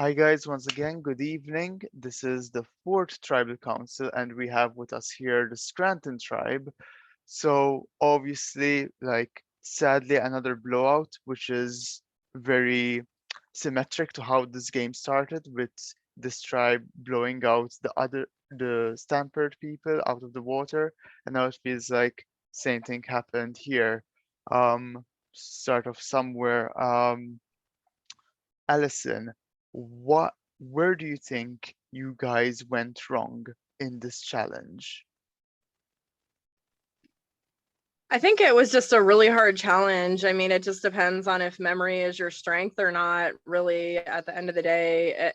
Hi guys, once again, good evening. This is the fourth tribal council, and we have with us here the Scranton tribe. So obviously, sadly, another blowout, which is very symmetric to how this game started, with this tribe blowing out the Stampede people out of the water, and now it feels like same thing happened here. Start of somewhere. Allison, where do you think you guys went wrong in this challenge? I think it was just a really hard challenge. I mean, it just depends on if memory is your strength or not, really, at the end of the day.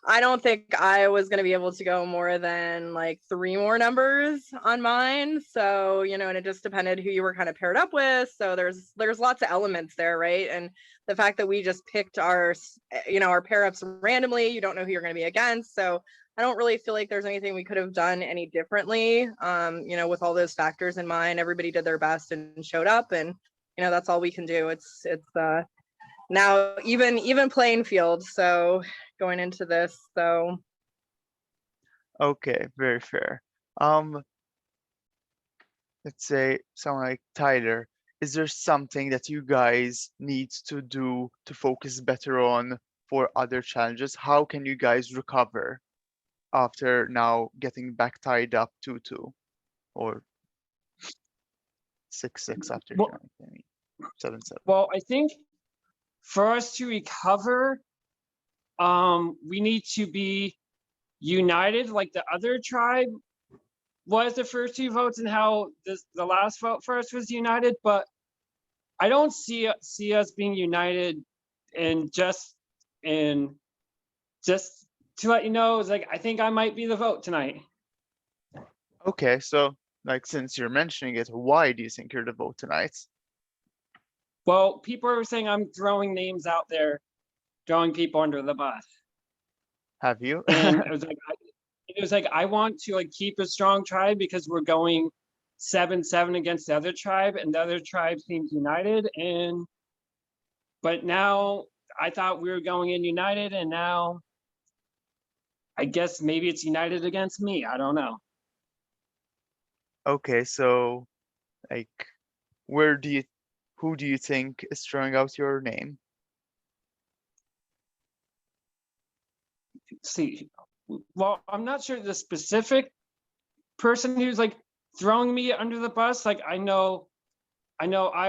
I don't think I was going to be able to go more than like three more numbers on mine. So, and it just depended who you were kind of paired up with. So there's lots of elements there, right? And the fact that we just picked our pair ups randomly, you don't know who you're going to be against. So I don't really feel like there's anything we could have done any differently. With all those factors in mind, everybody did their best and showed up, and that's all we can do. It's now even playing field. So going into this, so Okay, very fair. Um, let's say someone like Tyler, is there something that you guys need to do to focus better on for other challenges? How can you guys recover after now getting back tied up 2-2 or 6-6 after Well, tonight? I mean, 7-7. well, I think for us to recover, we need to be united like the other tribe was the first two votes and how the last vote for us was united, but I don't see us being united and just to let you know, it's like I think I might be the vote tonight. Okay, so since you're mentioning it, why do you think you're the vote tonight? Well, people are saying I'm throwing names out there, throwing people under the bus. Have you? And it was like I want to keep a strong tribe because we're going 7-7 against the other tribe, and the other tribe seems united. But now I thought we were going in united, and now I guess maybe it's united against me. I don't know. Okay, so like where do you who do you think is throwing out your name? See, well, I'm not sure the specific person who's throwing me under the bus. I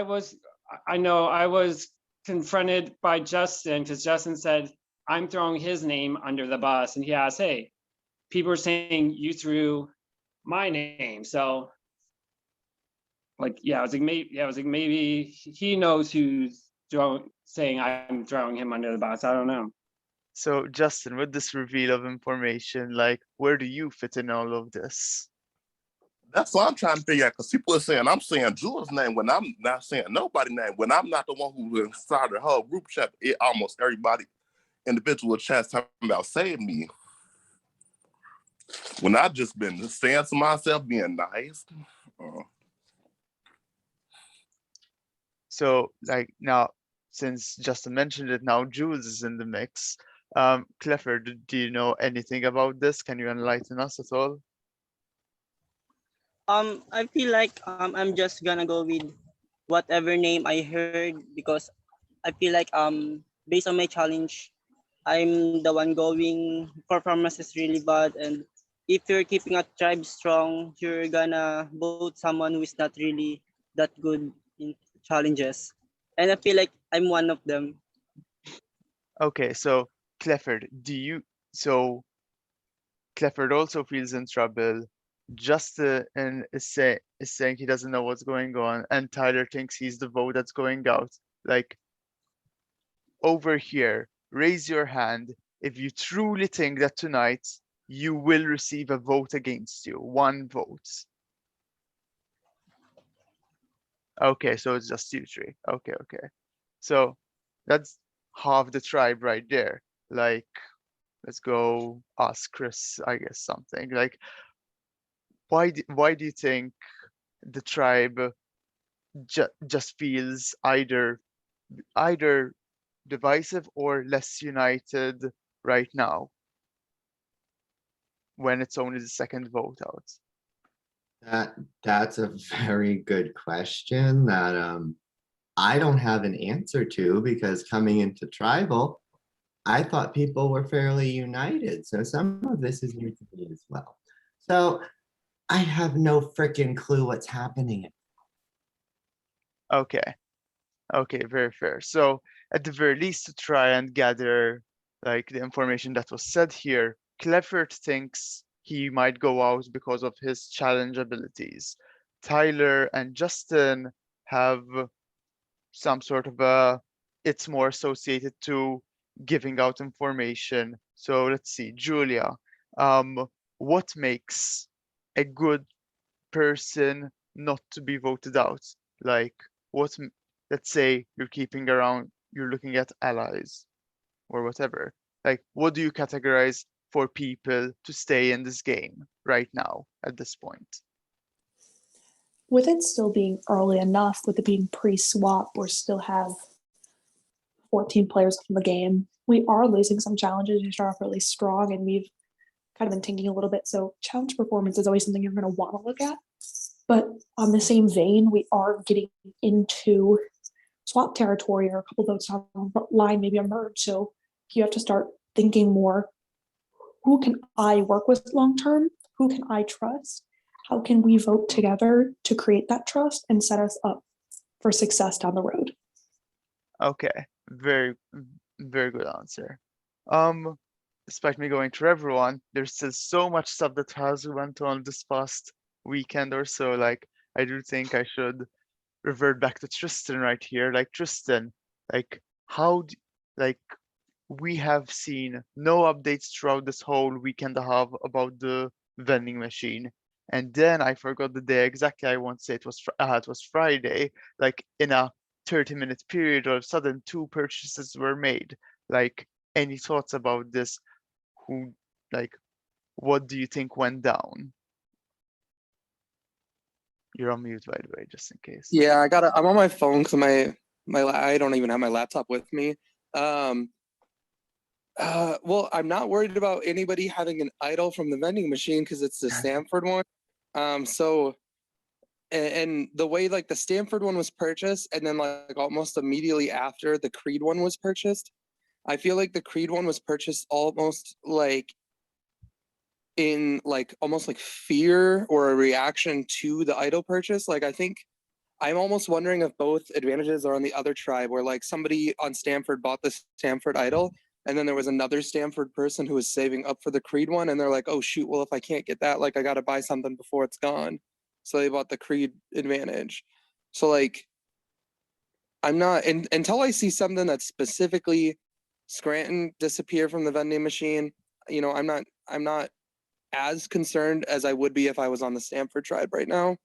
was confronted by Justin because Justin said I'm throwing his name under the bus, and he asked, "Hey, people are saying you threw my name." So, I was like maybe he knows who's saying I'm throwing him under the bus. I don't know. So Justin, with this reveal of information, where do you fit in all of this? That's what I'm trying to figure out, because people are saying I'm saying Julie's name when I'm not saying nobody's name. When I'm not the one who started the whole group chat, almost everybody individual chats talking about save me. When I've just been saying to myself, being nice. So now, since Justin mentioned it, now Jules is in the mix. Clifford, do you know anything about this? Can you enlighten us at all? I feel like I'm just gonna go with whatever name I heard, because I feel like based on my challenge, I'm the one going. Performance is really bad, and if you're keeping a tribe strong, you're gonna vote someone who is not really that good in challenges, and I feel like I'm one of them. Okay, so Clifford, so Clifford also feels in trouble. Justin is saying he doesn't know what's going on, and Tyler thinks he's the vote that's going out. Over here, raise your hand if you truly think that tonight you will receive a vote against you. One vote. Okay, so it's just you three. Okay, okay. So that's half the tribe right there. Let's go ask Chris, I guess, something. Why do you think the tribe just feels either divisive or less united right now when it's only the second vote out? That's a very good question that I don't have an answer to, because coming into tribal, I thought people were fairly united. So some of this is new to me as well. So I have no freaking clue what's happening. Okay. Okay, very fair. So at the very least, to try and gather like the information that was said here, Clefford thinks he might go out because of his challenge abilities. Tyler and Justin have some sort of a, it's more associated to giving out information. So let's see, Julia, what makes a good person not to be voted out? Like, let's say you're keeping around, you're looking at allies or whatever. Like, what do you categorize for people to stay in this game right now at this point? With it still being early enough, with it being pre-swap, we still have 14 players in the game. We are losing some challenges. We start off really strong, and we've kind of been tanking a little bit. So challenge performance is always something you're going to want to look at. But on the same vein, we are getting into swap territory, or a couple votes on the line, maybe a merge. So you have to start thinking more, who can I work with long term? Who can I trust? How can we vote together to create that trust and set us up for success down the road? Okay, very good answer. Despite me going through everyone, there's still so much stuff that has went on this past weekend or so. Like, I do think I should revert back to Tristan right here. Like, Tristan, like, like, we have seen no updates throughout this whole week and a half about the vending machine. And then I forgot the day exactly. I won't say it was Friday. Like, in a 30-minute period, all of a sudden 2 purchases were made. Like, any thoughts about this? What do you think went down? You're on mute, by the way, just in case. Yeah, I'm on my phone because I don't even have my laptop with me. Well, I'm not worried about anybody having an idol from the vending machine because it's the Stanford one. So, and the way like the Stanford one was purchased, and then like almost immediately after the Creed one was purchased, I feel like the Creed one was purchased almost like in like almost like fear or a reaction to the idol purchase. Like I think I'm almost wondering if both advantages are on the other tribe, where like somebody on Stanford bought the Stanford idol, and then there was another Stanford person who was saving up for the Creed one, and they're like, oh shoot, well if I can't get that, like I gotta buy something before it's gone. So they bought the Creed advantage. So like I'm not until I see something that's specifically Scranton disappear from the vending machine, you know, I'm not as concerned as I would be if I was on the Stanford tribe right now.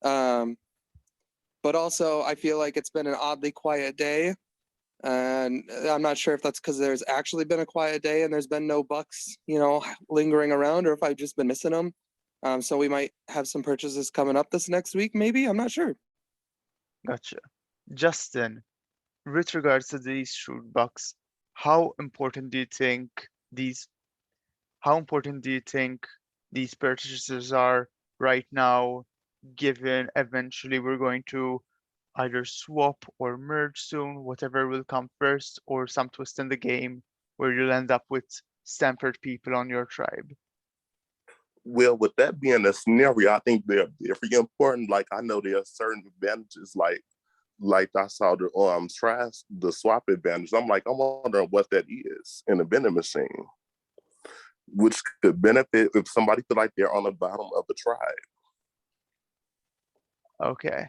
But also I feel like it's been an oddly quiet day. And I'm not sure if that's because there's actually been a quiet day and there's been no bucks, you know, lingering around, or if I've just been missing them. So we might have some purchases coming up this next week, maybe. I'm not sure. Gotcha. Justin, with regards to these shoot bucks, how important do you think these purchases are right now, given eventually we're going to either swap or merge soon, whatever will come first, or some twist in the game where you'll end up with Stanford people on your tribe? Well, with that being a scenario, I think they're very important. Like I know there are certain advantages, like I saw the swap advantage. I'm wondering what that is in a vending machine, which could benefit if somebody feel like they're on the bottom of the tribe. Okay.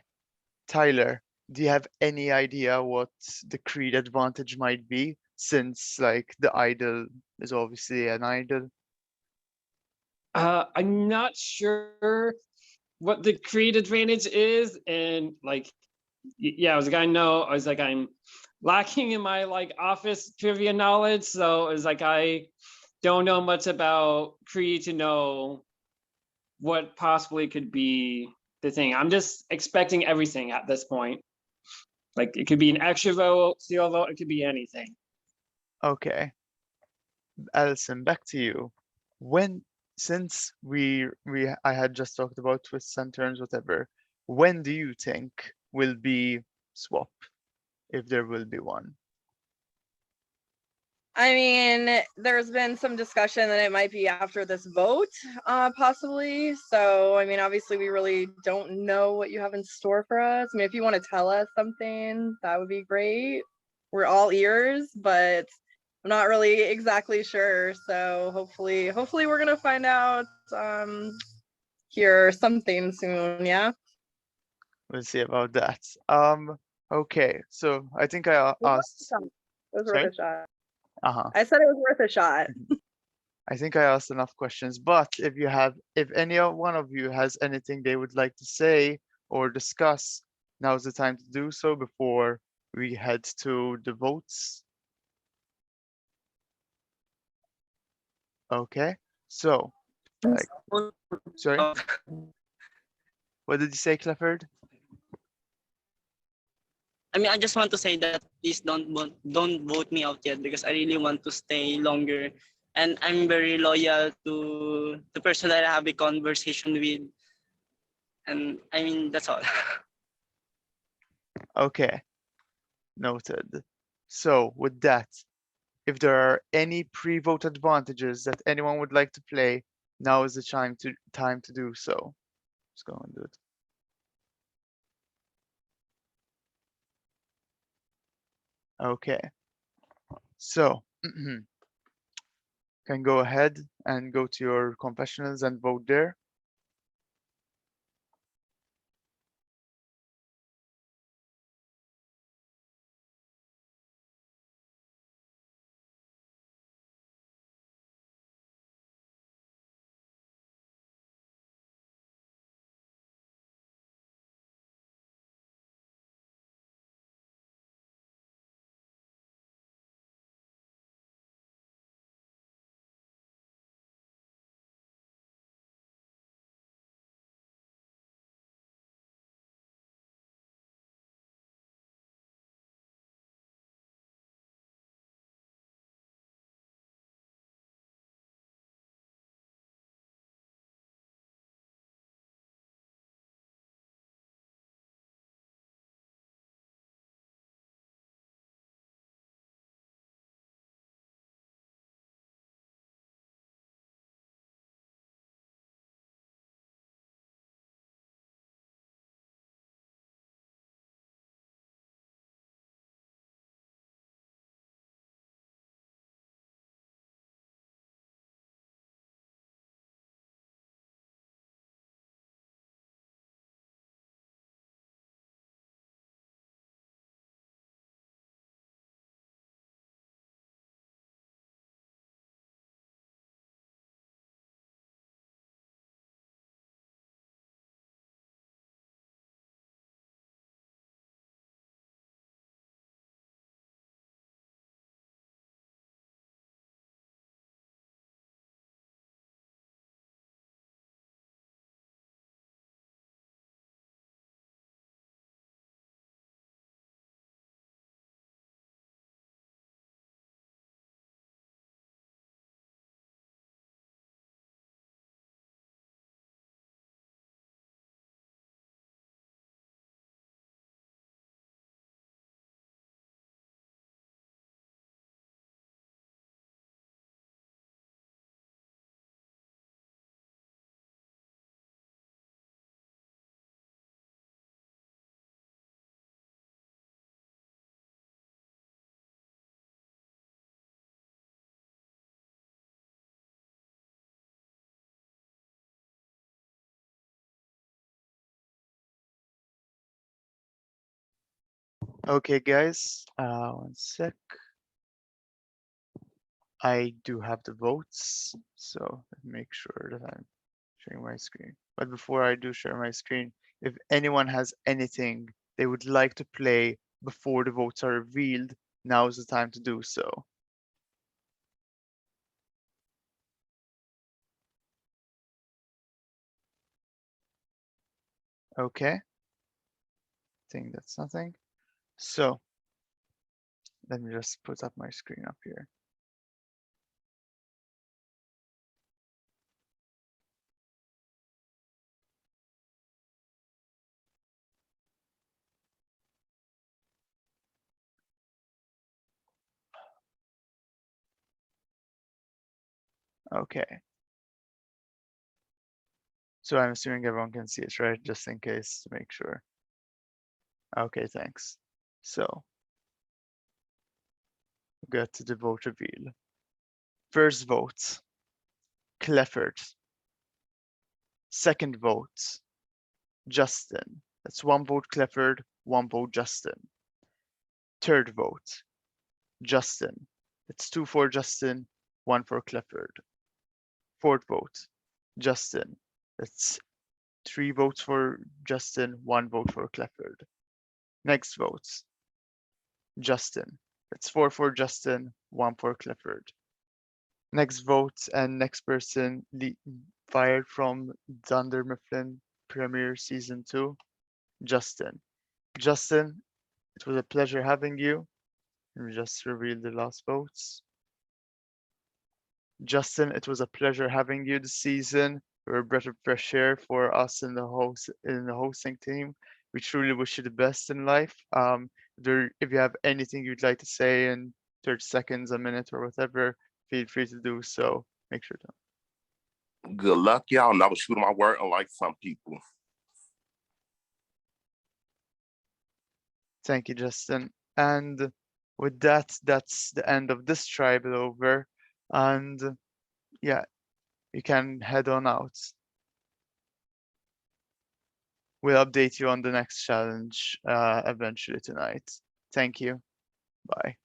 Tyler, do you have any idea what the Creed advantage might be, since like the idol is obviously an idol? I'm not sure what the Creed advantage is, and like, yeah, I was like, I'm lacking in my like office trivia knowledge, so it's like I don't know much about Creed to know what possibly could be the thing. I'm just expecting everything at this point. Like it could be an extra vote, steal vote, it could be anything. Okay. Alison, back to you. When, since I had just talked about twists and turns, whatever, when do you think will be swap, if there will be one? I mean, there's been some discussion that it might be after this vote, possibly. So, I mean, obviously, we really don't know what you have in store for us. I mean, if you want to tell us something, that would be great. We're all ears, but I'm not really exactly sure. So, hopefully, we're gonna find out here something soon. Yeah. We'll see about that. Okay, so I think I asked. It was Sorry? worth a shot. Uh-huh. I said it was worth a shot. I think I asked enough questions, but if any one of you has anything they would like to say or discuss, now's the time to do so before we head to the votes. Okay, so, like, sorry, what did you say, Clifford? I mean, I just want to say that please don't vote me out yet because I really want to stay longer, and I'm very loyal to the person that I have a conversation with, and I mean that's all. Okay, noted. So with that, if there are any pre-vote advantages that anyone would like to play, now is the time to do so. Let's go and do it. Okay, so can go ahead and go to your confessionals and vote there. Okay, guys, 1 sec. I do have the votes, so make sure that I'm sharing my screen. But before I do share my screen, if anyone has anything they would like to play before the votes are revealed, now is the time to do so. Okay, I think that's nothing. So let me just put up my screen up here. Okay. So I'm assuming everyone can see it, right? Just in case to make sure. Okay, thanks. So, get to the vote reveal. First vote, Clifford. Second vote, Justin. That's 1 vote Clifford, 1 vote Justin. Third vote, Justin. It's 2 for Justin, 1 for Clifford. Fourth vote, Justin. It's 3 votes for Justin, 1 vote for Clifford. Next vote, Justin. It's 4 for Justin, 1 for Clifford. Next vote and next person fired from Dunder Mifflin Premier Season 2, Justin. Justin, it was a pleasure having you. Let me just reveal the last votes. Justin, it was a pleasure having you this season. You're a breath of fresh air for us in the hosting team. We truly wish you the best in life. If you have anything you'd like to say in 30 seconds, a minute, or whatever, feel free to do so. Make sure to. Good luck, y'all. And I was shooting my word, unlike some people. Thank you, Justin. And with that, that's the end of this tribal over. And yeah, you can head on out. We'll update you on the next challenge eventually tonight. Thank you. Bye.